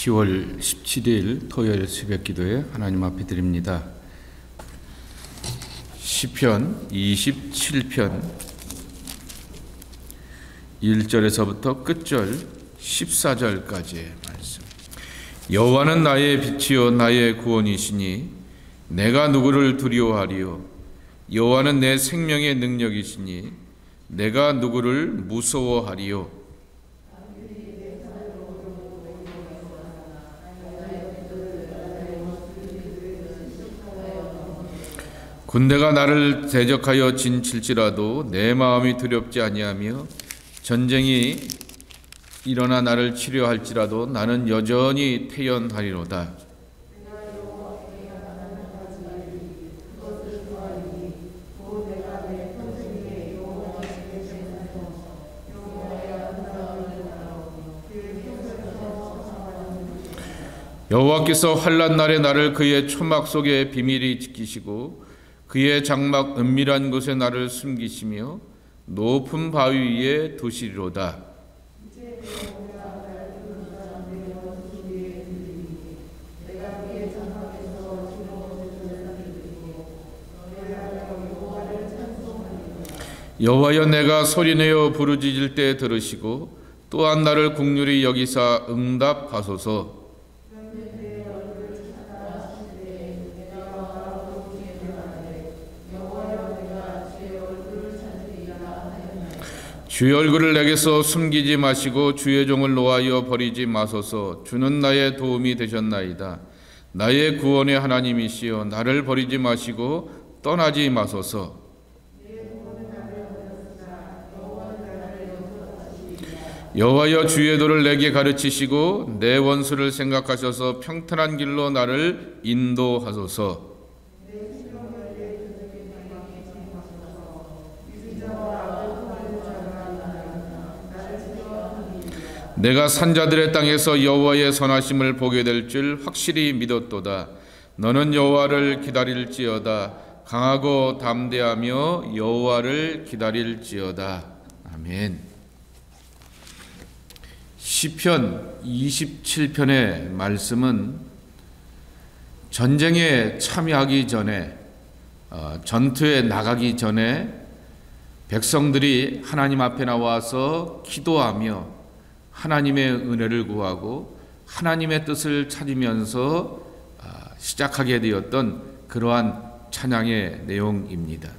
10월 17일 토요일 새벽기도에 하나님 앞에 드립니다. 시편 27편 1절에서부터 끝절 14절까지의 말씀. 여호와는 나의 빛이요 나의 구원이시니 내가 누구를 두려워하리요. 여호와는 내 생명의 능력이시니 내가 누구를 무서워하리요. 군대가 나를 대적하여 진칠지라도 내 마음이 두렵지 아니하며 전쟁이 일어나 나를 치료할지라도 나는 여전히 태연하리로다. 여호와께서 환난 날에 나를 그의 초막 속에 비밀히 지키시고 그의 장막 은밀한 곳에 나를 숨기시며 높은 바위 위에 두시리로다. 여호와여, 내가 소리내어 부르짖을 때 들으시고 또한 나를 긍휼히 여기사 응답하소서. 주의 얼굴을 내게서 숨기지 마시고 주의 종을 노하여 버리지 마소서. 주는 나의 도움이 되셨나이다. 나의 구원의 하나님이시여 나를 버리지 마시고 떠나지 마소서. 여호와여, 주의 도를 내게 가르치시고 내 원수를 생각하셔서 평탄한 길로 나를 인도하소서. 내가 산자들의 땅에서 여호와의 선하심을 보게 될 줄 확실히 믿었도다. 너는 여호와를 기다릴지어다. 강하고 담대하며 여호와를 기다릴지어다. 아멘. 시편 27편의 말씀은 전쟁에 참여하기 전에, 전투에 나가기 전에 백성들이 하나님 앞에 나와서 기도하며 하나님의 은혜를 구하고 하나님의 뜻을 찾으면서 시작하게 되었던 그러한 찬양의 내용입니다.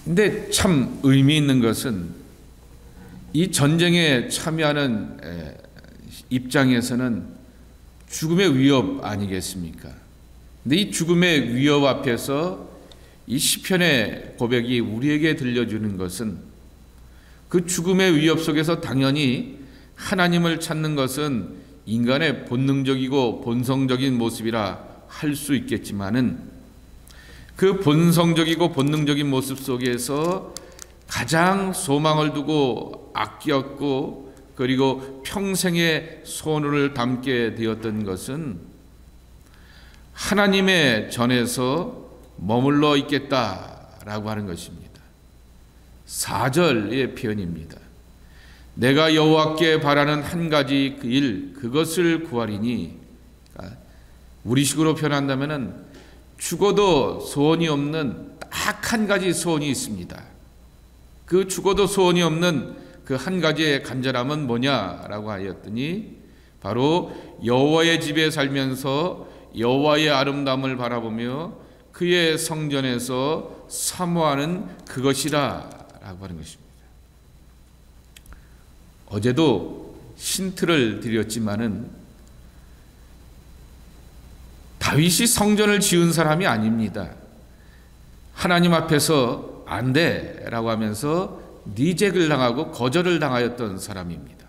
근데 참 의미 있는 것은 이 전쟁에 참여하는 입장에서는 죽음의 위협 아니겠습니까? 근데 이 죽음의 위협 앞에서 이 시편의 고백이 우리에게 들려주는 것은 그 죽음의 위협 속에서 당연히 하나님을 찾는 것은 인간의 본능적이고 본성적인 모습이라 할 수 있겠지만은 그 본성적이고 본능적인 모습 속에서 가장 소망을 두고 아꼈고 그리고 평생의 소원을 담게 되었던 것은 하나님의 전에서 머물러 있겠다라고 하는 것입니다. 4절의 표현입니다. 내가 여호와께 바라는 한 가지 그 일, 그것을 구하리니, 우리식으로 표현한다면은 죽어도 소원이 없는 딱 한 가지 소원이 있습니다. 그 죽어도 소원이 없는 그 한 가지의 간절함은 뭐냐라고 하였더니 바로 여호와의 집에 살면서 여호와의 아름다움을 바라보며 그의 성전에서 사모하는 그것이라 라고 하는 것입니다. 어제도 힌트를 드렸지만은 다윗이 성전을 지은 사람이 아닙니다. 하나님 앞에서 안 돼라고 하면서 리젝을 당하고 거절을 당하였던 사람입니다.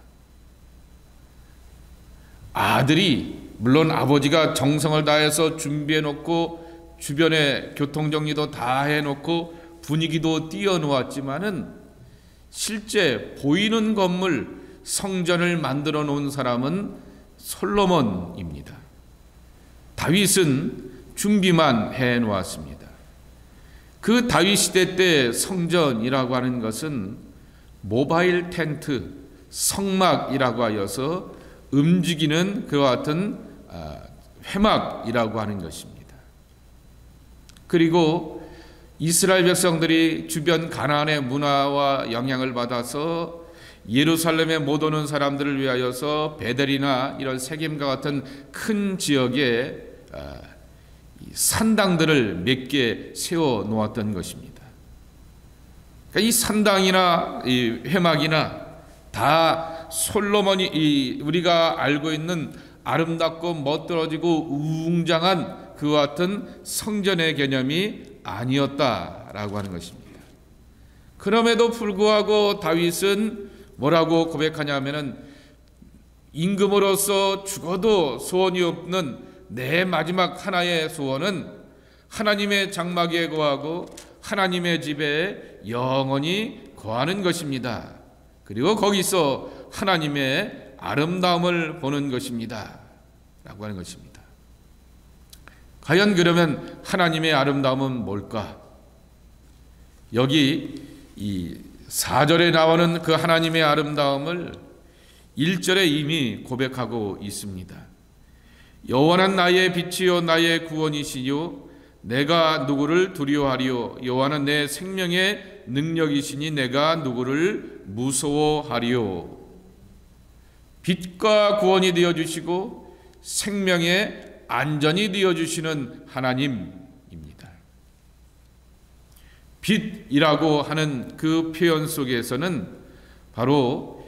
아들이 물론 아버지가 정성을 다해서 준비해 놓고 주변에 교통정리도 다 해놓고 분위기도 띄워놓았지만은 실제 보이는 건물 성전을 만들어 놓은 사람은 솔로몬입니다. 다윗은 준비만 해놓았습니다. 그 다윗 시대 때 성전이라고 하는 것은 모바일 텐트, 성막이라고 하여서 움직이는 그와 같은 회막이라고 하는 것입니다. 그리고 이스라엘 백성들이 주변 가나안의 문화와 영향을 받아서 예루살렘에 못 오는 사람들을 위하여서 베델이나 이런 세겜과 같은 큰 지역에 산당들을 몇 개 세워 놓았던 것입니다. 그러니까 이 산당이나 이 회막이나 다 솔로몬이 우리가 알고 있는 아름답고 멋들어지고 웅장한 그와 같은 성전의 개념이 아니었다라고 하는 것입니다. 그럼에도 불구하고 다윗은 뭐라고 고백하냐면은 임금으로서 죽어도 소원이 없는 내 마지막 하나의 소원은 하나님의 장막에 거하고 하나님의 집에 영원히 거하는 것입니다. 그리고 거기서 하나님의 아름다움을 보는 것입니다 라고 하는 것입니다. 과연 그러면 하나님의 아름다움은 뭘까? 여기 이 4절에 나오는 그 하나님의 아름다움을 1절에 이미 고백하고 있습니다. 여호와는 나의 빛이요 나의 구원이시요 내가 누구를 두려워하리요 여호와는 내 생명의 능력이시니 내가 누구를 무서워하리요. 빛과 구원이 되어주시고 생명의 안전이 되어주시는 하나님입니다. 빛이라고 하는 그 표현 속에서는 바로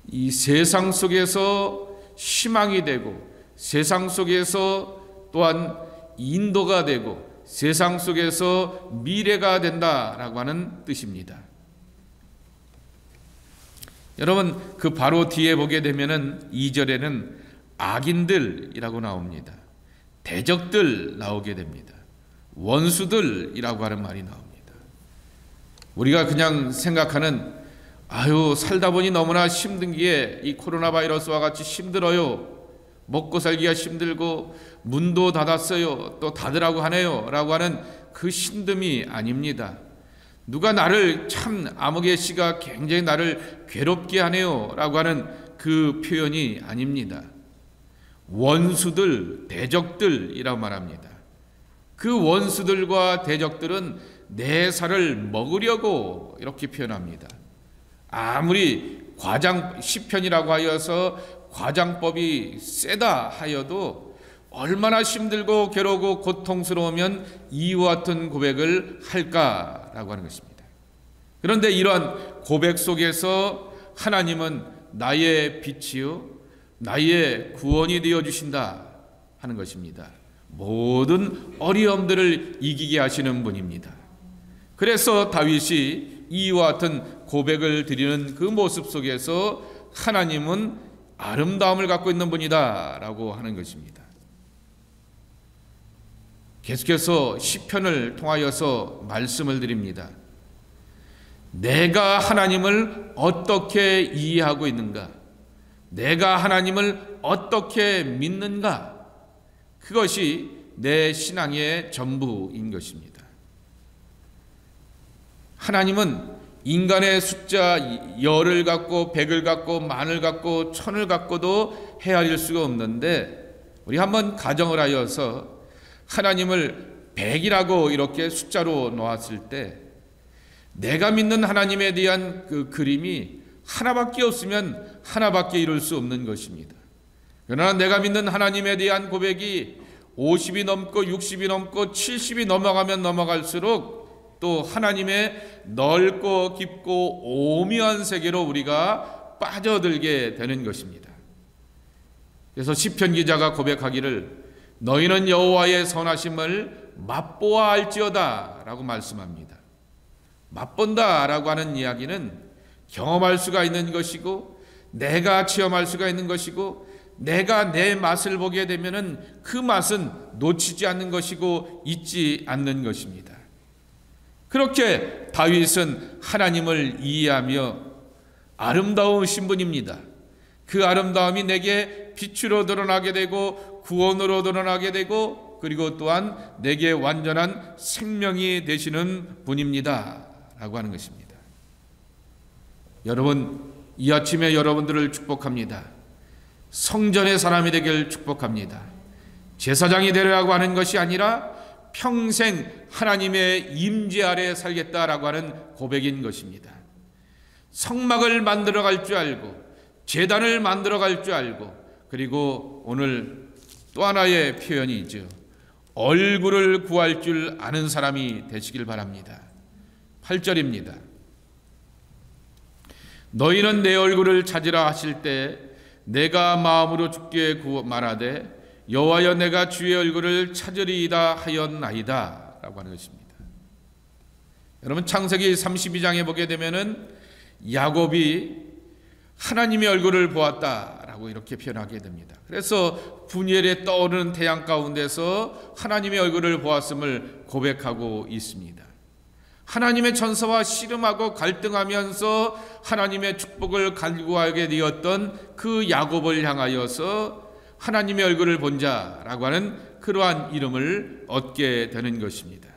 이 세상 속에서 희망이 되고 세상 속에서 또한 인도가 되고 세상 속에서 미래가 된다라고 하는 뜻입니다. 여러분 그 바로 뒤에 보게 되면은 2절에는 악인들이라고 나옵니다. 대적들 나오게 됩니다. 원수들이라고 하는 말이 나옵니다. 우리가 그냥 생각하는 살다 보니 너무나 힘든 게 이 코로나 바이러스와 같이 힘들어요. 먹고 살기가 힘들고 문도 닫았어요. 또 닫으라고 하네요. 라고 하는 그 힘듦이 아닙니다. 누가 나를 참 아무개 씨가 굉장히 나를 괴롭게 하네요. 라고 하는 그 표현이 아닙니다. 원수들, 대적들이라고 말합니다. 그 원수들과 대적들은 내 살을 먹으려고 이렇게 표현합니다. 아무리 시편이라고 하여서 과장법이 세다 하여도 얼마나 힘들고 괴로우고 고통스러우면 이와 같은 고백을 할까라고 하는 것입니다. 그런데 이러한 고백 속에서 하나님은 나의 빛이요 나의 구원이 되어주신다 하는 것입니다. 모든 어려움들을 이기게 하시는 분입니다. 그래서 다윗이 이와 같은 고백을 드리는 그 모습 속에서 하나님은 아름다움을 갖고 있는 분이다 라고 하는 것입니다. 계속해서 시편을 통하여서 말씀을 드립니다. 내가 하나님을 어떻게 이해하고 있는가? 내가 하나님을 어떻게 믿는가? 그것이 내 신앙의 전부인 것입니다. 하나님은 인간의 숫자 10을 갖고 100을 갖고 만을 갖고 1000을 갖고도 헤아릴 수가 없는데 우리 한번 가정을 하여서 하나님을 100이라고 이렇게 숫자로 놓았을 때 내가 믿는 하나님에 대한 그 그림이 하나밖에 없으면 하나밖에 이룰 수 없는 것입니다. 그러나 내가 믿는 하나님에 대한 고백이 50이 넘고 60이 넘고 70이 넘어가면 넘어갈수록 또 하나님의 넓고 깊고 오묘한 세계로 우리가 빠져들게 되는 것입니다. 그래서 시편 기자가 고백하기를 너희는 여호와의 선하심을 맛보아 알지어다 라고 말씀합니다. 맛본다 라고 하는 이야기는 경험할 수가 있는 것이고 내가 체험할 수가 있는 것이고 내가 내 맛을 보게 되면은 그 맛은 놓치지 않는 것이고 잊지 않는 것입니다. 그렇게 다윗은 하나님을 이해하며 아름다우신 분입니다. 그 아름다움이 내게 빛으로 드러나게 되고 구원으로 드러나게 되고 그리고 또한 내게 완전한 생명이 되시는 분입니다 라고 하는 것입니다. 여러분 이 아침에 여러분들을 축복합니다. 성전의 사람이 되길 축복합니다. 제사장이 되려고 하는 것이 아니라 평생 하나님의 임재 아래 살겠다라고 하는 고백인 것입니다. 성막을 만들어 갈 줄 알고 제단을 만들어 갈 줄 알고, 그리고 오늘 또 하나의 표현이죠. 얼굴을 구할 줄 아는 사람이 되시길 바랍니다. 8절입니다. 너희는 내 얼굴을 찾으라 하실 때 내가 마음으로 주께 말하되 여호와여 내가 주의 얼굴을 찾으리이다 하였나이다 라고 하는 것입니다. 여러분, 창세기 32장에 보게 되면은 야곱이 하나님의 얼굴을 보았다라고 이렇게 표현하게 됩니다. 그래서 분열에 떠오르는 태양 가운데서 하나님의 얼굴을 보았음을 고백하고 있습니다. 하나님의 천사와 씨름하고 갈등하면서 하나님의 축복을 간구하게 되었던 그 야곱을 향하여서 하나님의 얼굴을 본 자라고 하는 그러한 이름을 얻게 되는 것입니다.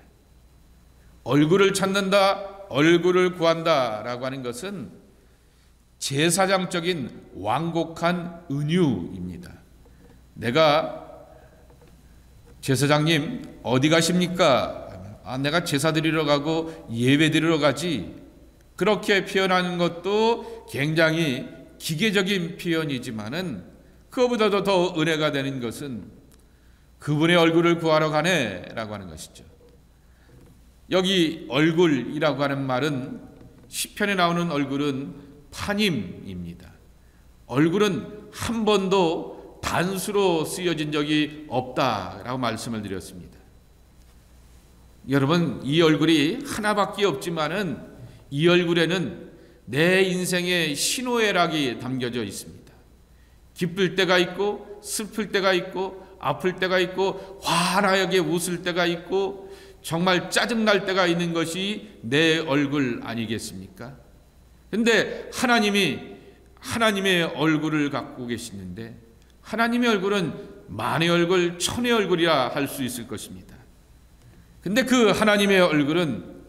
얼굴을 찾는다, 얼굴을 구한다라고 하는 것은 제사장적인 완곡한 은유입니다. 내가 제사장님 어디 가십니까? 내가 제사 드리러 가고 예배 드리러 가지. 그렇게 표현하는 것도 굉장히 기계적인 표현이지만은 그거보다도 더 은혜가 되는 것은 그분의 얼굴을 구하러 가네라고 하는 것이죠. 여기 얼굴이라고 하는 말은 시편에 나오는 얼굴은 파님입니다. 얼굴은 한 번도 단수로 쓰여진 적이 없다라고 말씀을 드렸습니다. 여러분, 이 얼굴이 하나밖에 없지만은 이 얼굴에는 내 인생의 희노애락이 담겨져 있습니다. 기쁠 때가 있고 슬플 때가 있고 아플 때가 있고 환하게 웃을 때가 있고 정말 짜증날 때가 있는 것이 내 얼굴 아니겠습니까? 근데 하나님이 하나님의 얼굴을 갖고 계시는데 하나님의 얼굴은 만의 얼굴, 천의 얼굴이라 할 수 있을 것입니다. 근데 그 하나님의 얼굴은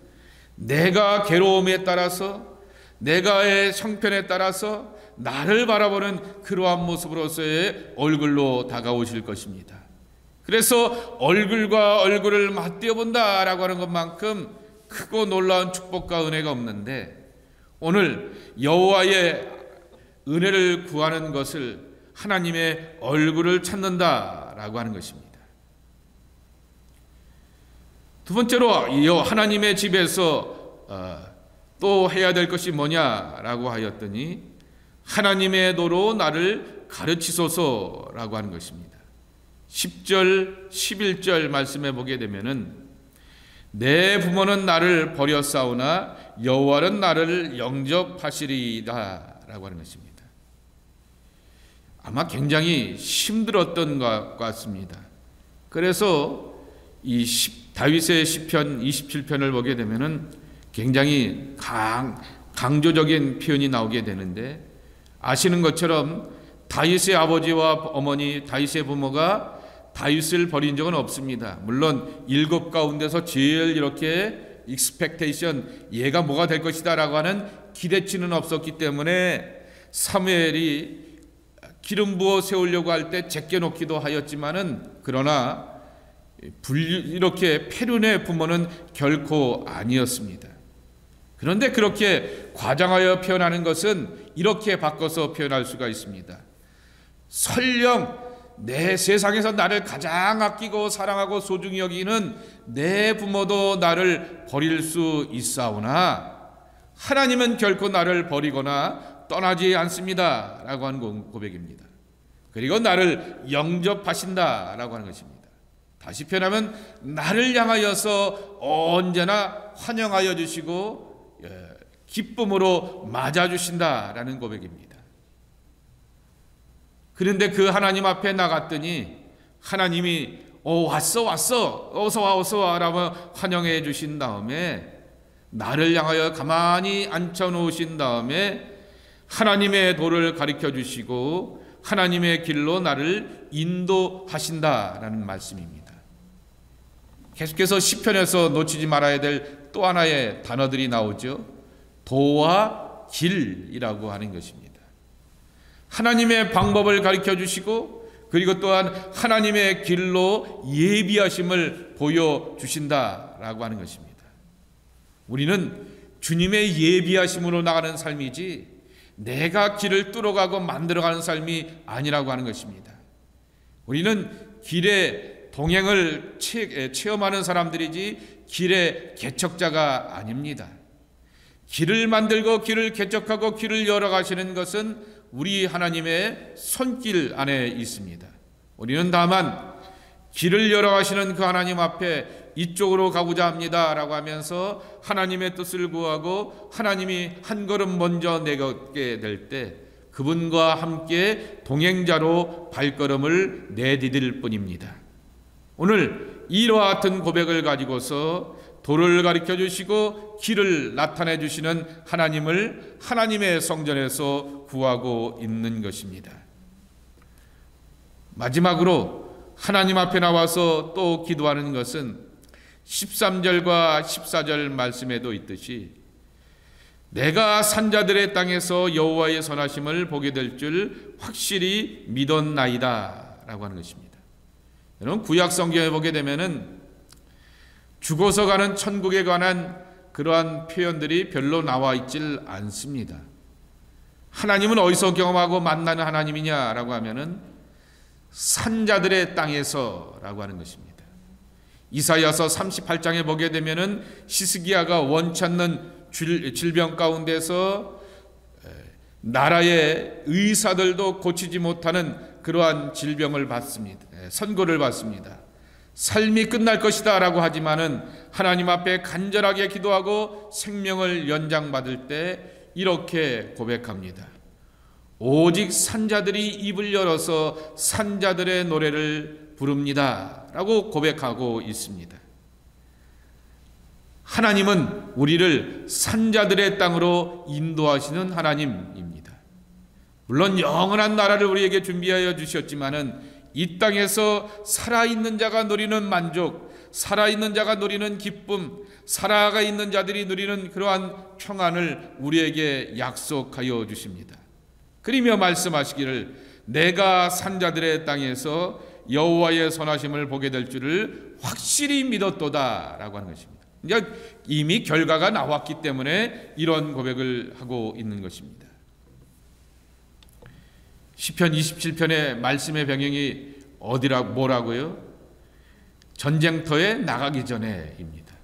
내가 괴로움에 따라서, 내가의 형편에 따라서 나를 바라보는 그러한 모습으로서의 얼굴로 다가오실 것입니다. 그래서 얼굴과 얼굴을 맞대어 본다라고 하는 것만큼 크고 놀라운 축복과 은혜가 없는데, 오늘 여호와의 은혜를 구하는 것을 하나님의 얼굴을 찾는다라고 하는 것입니다. 두 번째로 하나님의 집에서 또 해야 될 것이 뭐냐라고 하였더니 하나님의 도로 나를 가르치소서라고 하는 것입니다. 10절 11절 말씀에 보게 되면은 내 부모는 나를 버렸사오나 여호와는 나를 영접하시리이다 라고 하는 것입니다. 아마 굉장히 힘들었던 것 같습니다. 그래서 이 다윗의 시편 27편을 보게 되면은 굉장히 강조적인 표현이 나오게 되는데, 아시는 것처럼 다윗의 아버지와 어머니, 다윗의 부모가 다윗을 버린 적은 없습니다. 물론 7 가운데서 제일 이렇게 익스펙테이션, 얘가 뭐가 될 것이다 라고 하는 기대치는 없었기 때문에 사무엘이 기름 부어 세우려고 할 때 제껴놓기도 하였지만은, 그러나 이렇게 패륜의 부모는 결코 아니었습니다. 그런데 그렇게 과장하여 표현하는 것은 이렇게 바꿔서 표현할 수가 있습니다. 설령 내 세상에서 나를 가장 아끼고 사랑하고 소중히 여기는 내 부모도 나를 버릴 수 있사오나 하나님은 결코 나를 버리거나 떠나지 않습니다 라고 하는 고백입니다. 그리고 나를 영접하신다 라고 하는 것입니다. 다시 표현하면 나를 향하여서 언제나 환영하여 주시고 기쁨으로 맞아주신다라는 고백입니다. 그런데 그 하나님 앞에 나갔더니 하나님이 왔어 어서 와 라고 환영해 주신 다음에 나를 향하여 가만히 앉혀놓으신 다음에 하나님의 도를 가르쳐 주시고 하나님의 길로 나를 인도하신다라는 말씀입니다. 계속해서 시편에서 놓치지 말아야 될 또 하나의 단어들이 나오죠. 도와 길이라고 하는 것입니다. 하나님의 방법을 가르쳐 주시고 그리고 또한 하나님의 길로 예비하심을 보여주신다라고 하는 것입니다. 우리는 주님의 예비하심으로 나가는 삶이지 내가 길을 뚫어가고 만들어가는 삶이 아니라고 하는 것입니다. 우리는 길의 동행을 체험하는 사람들이지 길의 개척자가 아닙니다. 길을 만들고 길을 개척하고 길을 열어가시는 것은 우리 하나님의 손길 안에 있습니다. 우리는 다만 길을 열어가시는 그 하나님 앞에 이쪽으로 가고자 합니다 라고 하면서 하나님의 뜻을 구하고 하나님이 한 걸음 먼저 내걷게 될 때 그분과 함께 동행자로 발걸음을 내디딜 뿐입니다. 오늘 이와 같은 고백을 가지고서 도를 가르쳐 주시고 길을 나타내 주시는 하나님을 하나님의 성전에서 구하고 있는 것입니다. 마지막으로 하나님 앞에 나와서 또 기도하는 것은 13절과 14절 말씀에도 있듯이 내가 산자들의 땅에서 여호와의 선하심을 보게 될 줄 확실히 믿었나이다 라고 하는 것입니다. 여러분 구약 성경에 보게 되면은 죽어서 가는 천국에 관한 그러한 표현들이 별로 나와 있질 않습니다. 하나님은 어디서 경험하고 만나는 하나님이냐라고 하면은 산자들의 땅에서라고 하는 것입니다. 이사야서 38장에 보게 되면은 히스기야가 원치 않는 질병 가운데서 나라의 의사들도 고치지 못하는 그러한 질병을 받습니다. 선고를 받습니다. 삶이 끝날 것이다 라고 하지만은 하나님 앞에 간절하게 기도하고 생명을 연장받을 때 이렇게 고백합니다. 오직 산자들이 입을 열어서 산자들의 노래를 부릅니다 라고 고백하고 있습니다. 하나님은 우리를 산자들의 땅으로 인도하시는 하나님입니다. 물론 영원한 나라를 우리에게 준비하여 주셨지만은 이 땅에서 살아있는 자가 누리는 만족, 살아있는 자가 누리는 기쁨, 살아가 있는 자들이 누리는 그러한 평안을 우리에게 약속하여 주십니다. 그리며 말씀하시기를 내가 산자들의 땅에서 여호와의 선하심을 보게 될 줄을 확실히 믿었도다 라고 하는 것입니다. 그러니까 이미 결과가 나왔기 때문에 이런 고백을 하고 있는 것입니다. 시편 27편의 말씀의 배경이 뭐라고요? 전쟁터에 나가기 전에입니다.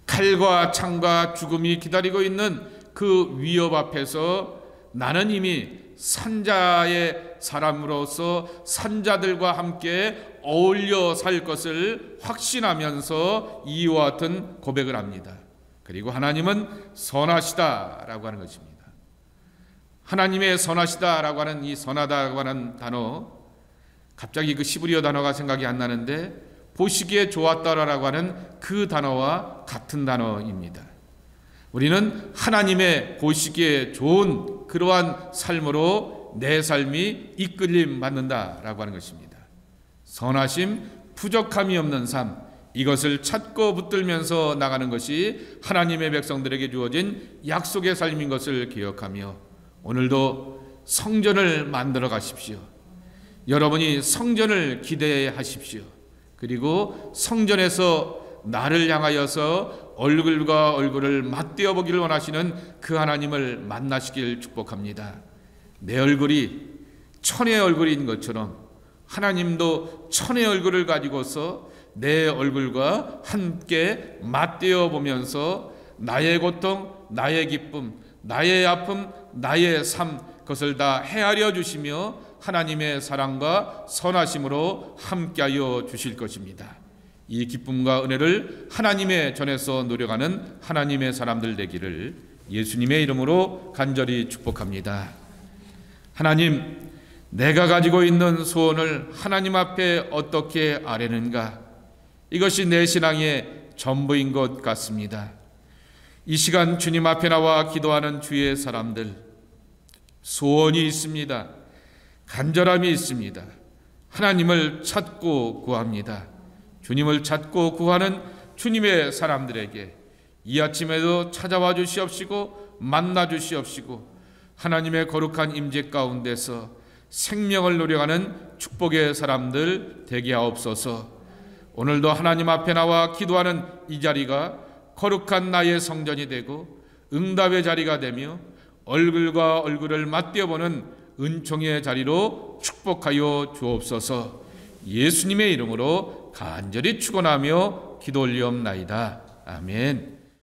칼과 창과 죽음이 기다리고 있는 그 위협 앞에서 나는 이미 산자의 사람으로서 산자들과 함께 어울려 살 것을 확신하면서 이와 같은 고백을 합니다. 그리고 하나님은 선하시다라고 하는 것입니다. 하나님의 선하시다라고 하는 이 선하다라고 하는 단어, 갑자기 그 시브리어 단어가 생각이 안 나는데 보시기에 좋았다라고 하는 그 단어와 같은 단어입니다. 우리는 하나님의 보시기에 좋은 그러한 삶으로 내 삶이 이끌림 받는다라고 하는 것입니다. 선하심, 부족함이 없는 삶, 이것을 찾고 붙들면서 나가는 것이 하나님의 백성들에게 주어진 약속의 삶인 것을 기억하며 오늘도 성전을 만들어 가십시오. 여러분이 성전을 기대하십시오. 그리고 성전에서 나를 향하여서 얼굴과 얼굴을 맞대어 보기를 원하시는 그 하나님을 만나시길 축복합니다. 내 얼굴이 천의 얼굴인 것처럼 하나님도 천의 얼굴을 가지고서 내 얼굴과 함께 맞대어 보면서 나의 고통, 나의 기쁨, 나의 아픔, 나의 삶, 그것을 다 헤아려 주시며 하나님의 사랑과 선하심으로 함께하여 주실 것입니다. 이 기쁨과 은혜를 하나님의 전에서 누려가는 하나님의 사람들 되기를 예수님의 이름으로 간절히 축복합니다. 하나님, 내가 가지고 있는 소원을 하나님 앞에 어떻게 아뢰는가? 이것이 내 신앙의 전부인 것 같습니다. 이 시간 주님 앞에 나와 기도하는 주의 사람들, 소원이 있습니다. 간절함이 있습니다. 하나님을 찾고 구합니다. 주님을 찾고 구하는 주님의 사람들에게 이 아침에도 찾아와 주시옵시고 만나 주시옵시고 하나님의 거룩한 임재 가운데서 생명을 누려가는 축복의 사람들 되게 하옵소서. 오늘도 하나님 앞에 나와 기도하는 이 자리가 거룩한 나의 성전이 되고 응답의 자리가 되며 얼굴과 얼굴을 맞대어보는 은총의 자리로 축복하여 주옵소서. 예수님의 이름으로 간절히 축원하며 기도 올리옵나이다. 아멘.